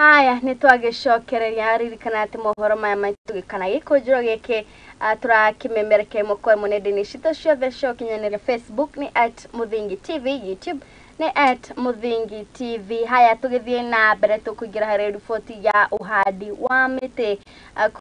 Haya nitwagicokereria ririkana ati mohoro maya maitu kana gikunjuro giki turakimemereke mukwe munendini cito ciothe cio kinyanĩria Facebook ni @muthingi TV, YouTube ni @muthingi TV. Haya tugithie na mbere tukuingira harĩ riboti ya uhandi wa mĩtĩ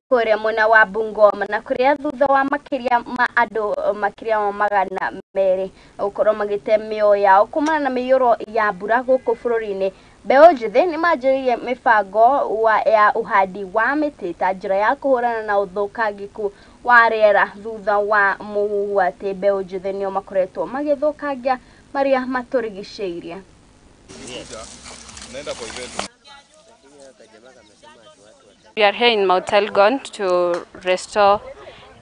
kuria mwena wa Bungoma na kuria thutha wa makiria ma andu makiria ma magana merĩ gukorwo magite mĩoyo yao kumana na mĩiyũro ya mbura gũkũ bũrũri-inĩ. Mbeũ njĩthĩ nĩ manjĩrĩirie mĩbango ya uhandi wa mĩtĩ ta njĩra ya kũhũrana na ũthũkangiku wa rĩera thutha wa mũhuhu atĩ mbeũ njĩthĩ nĩo makoretwo magĩthũkangia marĩa matũrigicĩirie. We are here in Mount Elgon to restore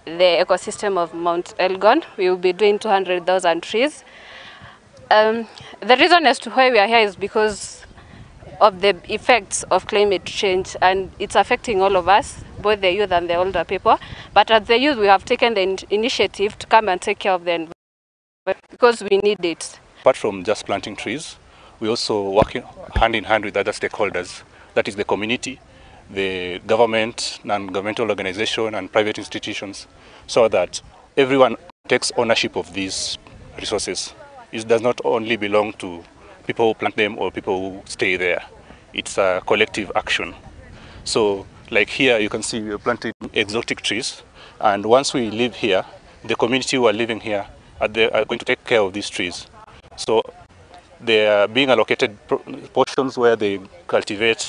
the ecosystem of Mount Elgon. We will be doing 200,000 trees. The reason as to why we are here is because of the effects of climate change, and it's affecting all of us, both the youth and the older people. But as the youth, we have taken the initiative to come and take care of the environment because we need it. Apart from just planting trees, we also working hand in hand with other stakeholders, that is the community, the government, non-governmental organization and private institutions, so that everyone takes ownership of these resources. It does not only belong to people who plant them or people who stay there. It's a collective action. So like here you can see we are planting exotic trees, and once we live here, the community who are living here are going to take care of these trees. So they are being allocated portions where they cultivate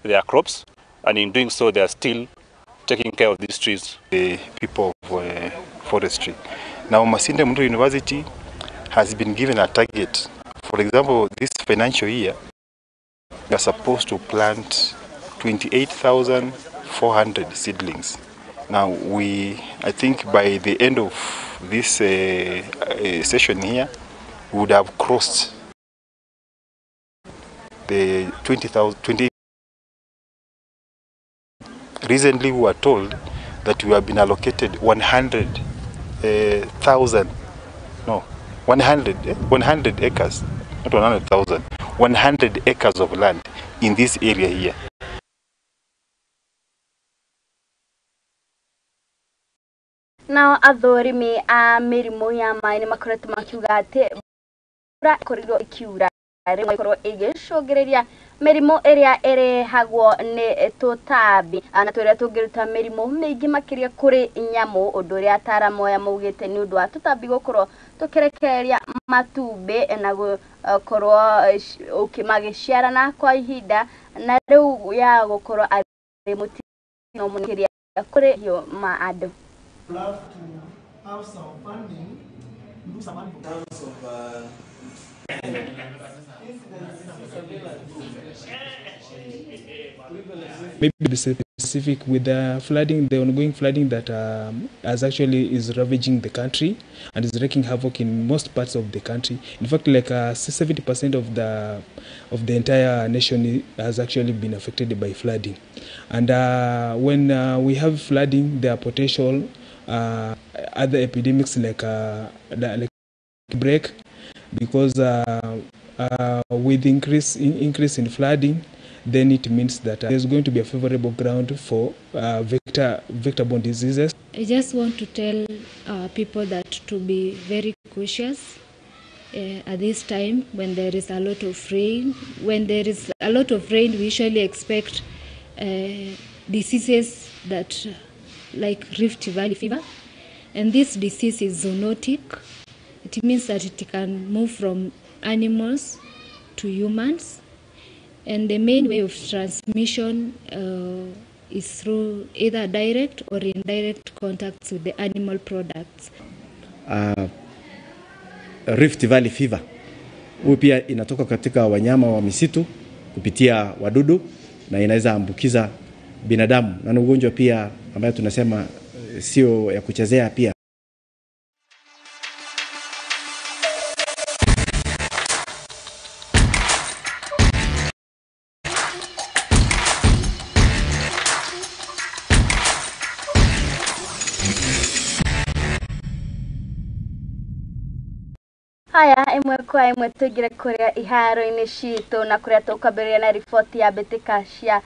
their crops, and in doing so they are still taking care of these trees. The people of forestry. Now Masinde Muliro University has been given a target. For example, this financial year, we are supposed to plant 28,400 seedlings. Now, I think by the end of this session here, we would have crossed the 20,000. Recently, we were told that we have been allocated 100,000. No. 100 acres, not 100,000, 100 acres of land in this area here. Now athũrimi a mĩrimũ ya maĩ nĩ makoretwo makiuga atĩ mbura ĩkorirwo ĩkiura rĩmwe ĩkorwo ĩgĩcũngĩrĩria mĩrimũ ĩrĩa ĩrehagwo nĩ tũtambi na tũrĩa tũngĩruta mĩrimũ mĩingĩ makĩria kũrĩ nyamũ, ũndũ ũrĩa ataaramu aya maugĩte nĩ ũndũ wa tũtambi gũkorwo tũkĩrekereria matumbĩ na gũkorwo magĩciarana kwa ihinda, na rĩu ya gũkorwo arĩ mũtino mũnene kũrĩ hiũ ma andũ. Love to have some funding, do some in terms of maybe be specific with the flooding, the ongoing flooding that is ravaging the country and is wreaking havoc in most parts of the country. In fact, like 70% of the entire nation has actually been affected by flooding. And when we have flooding, there are potential other epidemics like break, because with increase in flooding, then it means that there's going to be a favorable ground for vector-borne diseases. I just want to tell people that to be very cautious at this time when there is a lot of rain. When there is a lot of rain, we usually expect diseases that like Rift Valley fever, and this disease is zoonotic. It means that it can move from animals to humans, and the main way of transmission is through either direct or indirect contacts with the animal products. Rift Valley fever huu pia inatoka katika wanyama wa misitu kupitia wadudu na inaweza ambukiza binadamu, na ugonjwa pia ambayo tunasema sio ya kuchezea pia. Haya, imwe kwa imwe tugire kuria iharo-ini citũ na kuria tũkwambĩrĩria na riboti ya mbĩtĩka cia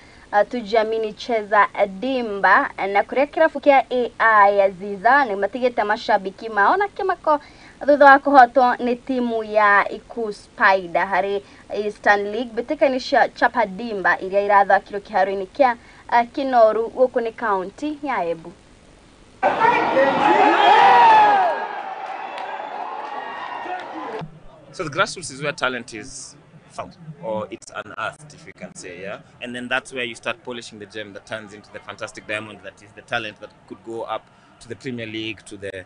Tujiamini Cheza Dimba na kuria kĩrabu kĩa AI Aziza nĩ matigĩte mashabiki mao na kĩmako thutha wa kũhotwo nĩ timu ya Iku Spider harĩ Eastern League. Mbĩtĩka-inĩ cia Chapa Dimba iria irathakirwo kĩharo-inĩ kĩa Kinoru gũkũ nĩ kaunti ya Embu. So the grassroots is where talent is found, or it's unearthed, if you can say, yeah? And then that's where you start polishing the gem that turns into the fantastic diamond that is the talent that could go up to the Premier League, to the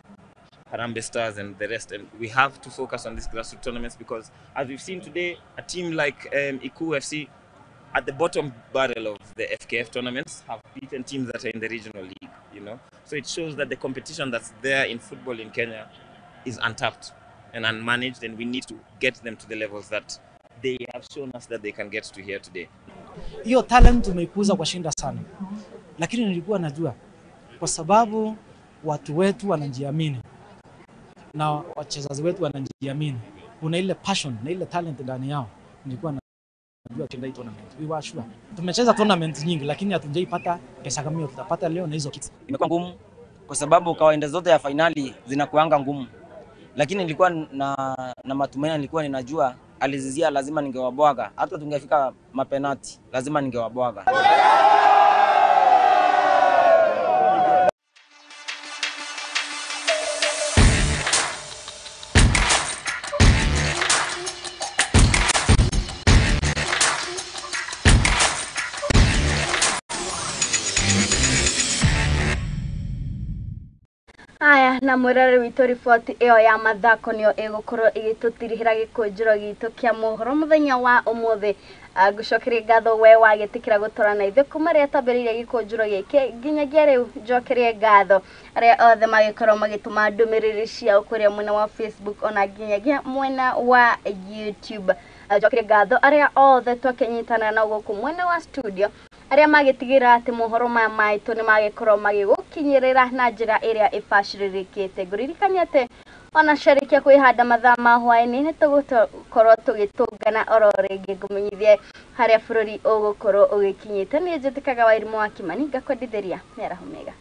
Harambee Stars and the rest. And we have to focus on these grassroots tournaments because, as we've seen today, a team like Iku FC, at the bottom barrel of the FKF tournaments, have beaten teams that are in the regional league, you know? So it shows that the competition that's there in football in Kenya is untapped and unmanaged, and we need to get them to the levels that they have shown us that they can get to here today. Hiyo talent tumeikuza kwa shinda sana, lakini nilikuwa najua kwa sababu watu wetu wanajiamini na wachezaji wetu wanajiamini, kuna ile passion na ile talent ndani yao. Nilikuwa najua tenda hii tournament, we were sure. Tumecheza tournament nyingi lakini hatujaipata pesa kama hiyo tutapata leo na hizo kitu. Imekuwa ngumu kwa sababu kawaida zote ya finali zinakuanga ngumu. Lakini nilikuwa na matumaini, nilikuwa ninajua Alizizia lazima ningewabwaga. Hata tungefika mapenati lazima ningewabwaga. Aya na mwirare witũ riboti ĩyo ya mathako nĩyo ĩgũkorwo ĩgĩtũtirihĩra gĩkũnjũro gitũ kĩa mohoro mũthenya wa ũmũthĩ. Ngũcokeria ngatho we wagĩtĩkĩra gũtwarana ithuĩ kuma rĩrĩa twambĩrĩirie gĩkũnjũro gĩkĩ nginyagia rĩu. Njokerie ngatho arĩa othe magĩkorwo magĩtũma ndũmĩrĩri ciao kũrĩa mwena wa Facebook ona nginyagia mwena wa YouTube. Njokerie ngatho arĩa othe twakĩnyitana na gũkũ mwena wa studio arĩa magĩtigĩra atĩ mohoro maya maitũ nĩ magĩkorwo magĩgũkinyĩrĩra na njĩra ĩrĩa ĩbacĩrĩrĩkĩte. Ngũririkania atĩ ona ciarĩkia kwĩhanda mathaa ma hwaĩ-inĩ nĩ tũgũkorwo tũgĩtũngana oro rĩngĩ ngũmenyithie harĩa bũrũri ũgũkorwo ũgĩkinyĩte. Nĩ njĩtĩkaga Wairimũ wa Kimani ngakwendithĩria mĩaraho mĩega.